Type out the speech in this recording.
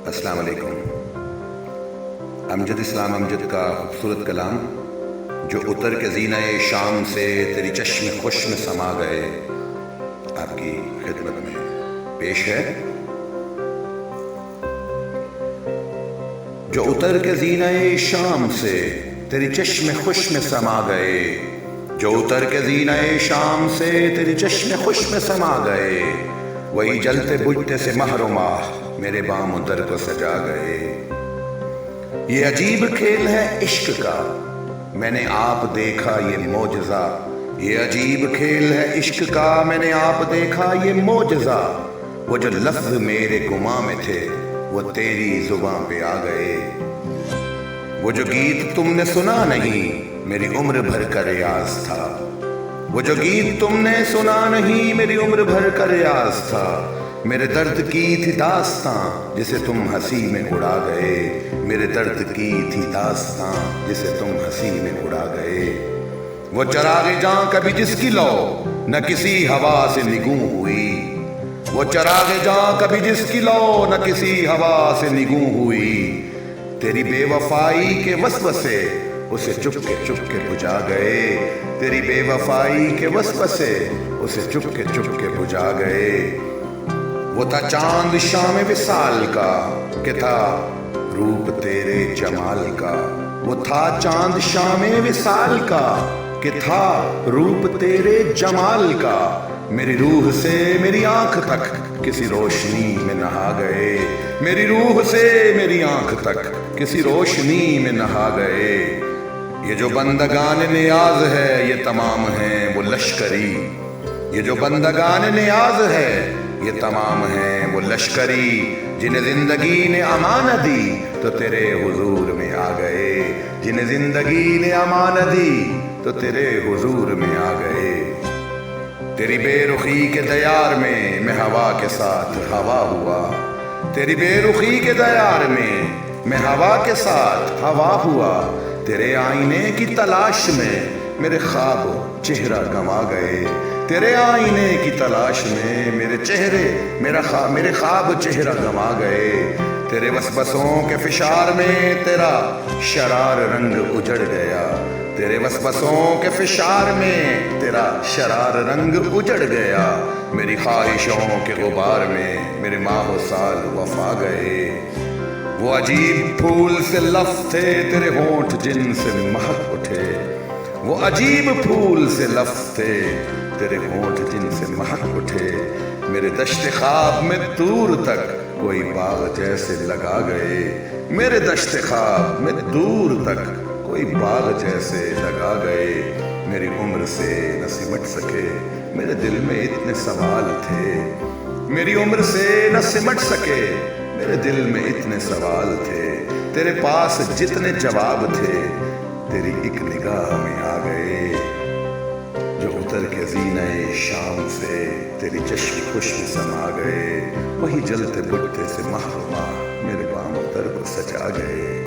السلام علیکم۔ امجد اسلام امجد کا خوبصورت کلام جو اتر کے زینہ شام سے تیری چشم خوش میں سما گئے آپ کی خدمت میں پیش ہے۔ جو اتر کے زینہ شام سے تیری چشم خوش میں سما گئے، جو اتر کے زینہ شام سے تیری چشم خوش میں سما گئے، وہی جلتے بجھتے سے مہر و ماہ میرے بام و در کو سجا گئے۔ یہ عجیب کھیل ہے عشق کا، میں نے آپ دیکھا یہ معجزہ۔ یہ عجیب کھیل ہے عشق کا، میں نے آپ دیکھا یہ معجزہ۔ وہ جو لفظ میرے گماں میں تھے وہ تیری زباں پہ آ گئے۔ وہ جو گیت تم نے سنا نہیں میری عمر بھر کا ریاض تھا۔ وہ جو گیت تم نے سنا نہیں میری عمر بھر کا ریاض تھا۔ میرے درد کی تھی داستاں جسے تم ہنسی میں اڑا گئے۔ میرے درد کی تھی داستاں جسے تم ہنسی میں اڑا گئے۔ وہ چراغ جاں کبھی جس کی لو نہ کسی ہوا سے نگوں ہوئی۔ وہ چراغ جاں کبھی جس کی لو نہ کسی ہوا سے نگوں ہوئی۔ تیری بے وفائی کے وسوسے اسے چپ کے بجھا گئے۔ تیری بے وفائی کے وسوسے اسے چپ کے بجھا گئے۔ وہ تھا چاند شام وصال کا کہ تھا روپ تیرے جمال کا۔ وہ تھا چاند شام وصال کا کہ تھا روپ تیرے جمال کا۔ میری روح سے میری آنکھ تک کسی روشنی میں نہا گئے۔ میری روح سے میری آنکھ تک کسی روشنی میں نہا گئے۔ یہ جو بندگان نیاز ہے یہ تمام ہیں وہ لشکری۔ یہ جو بندگان نیاز ہے یہ تمام ہیں وہ لشکری۔ جنہیں زندگی نے امان دی تو تیرے حضور میں آ گئے۔ جنہیں زندگی نے امان دی تو تیرے حضور میں آ گئے۔ تیری بے رخی کے دیار میں ہوا کے ساتھ ہوا ہوا۔ تیری بے رخی کے دیار میں ہوا کے ساتھ ہوا ہوا۔ تیرے آئینے کی تلاش میں میرے خواب چہرہ گنوا گئے۔ تیرے آئینے کی تلاش میں میرے خواب چہرہ گنوا گئے۔ تیرے وسوسوں کے فشار میں تیرا شرار رنگ اجڑ گیا۔ تیرے وسوسوں کے فشار میں تیرا شرار رنگ اجڑ گیا۔ میری خواہشوں کے غبار میں میرے ماہ و سال وفا گئے۔ وہ عجیب پھول سے لفظ تھے تیرے ہونٹ جن سے مہک اٹھے۔ وہ عجیب پھول سے لفظ تھے تیرے ہونٹ جن سے مہک اٹھے۔ میرے دشت خواب میں دور تک کوئی باغ جیسے لگا گئے۔ میرے دشت خواب میں دور تک کوئی باغ جیسے لگا گئے۔ میری عمر سے نہ سمٹ سکے میرے دل میں اتنے سوال تھے۔ میری عمر سے نہ سمٹ سکے میرے دل میں اتنے سوال تھے۔ تیرے پاس جتنے جواب تھے تیری ایک نگاہ میں آ گئے۔ جو اتر کے زینہ شام سے تیری چشم خوش میں سما گئے، وہی جلتے بجھتے سے مہر و ماہ میرے بام و در کو سجا گئے۔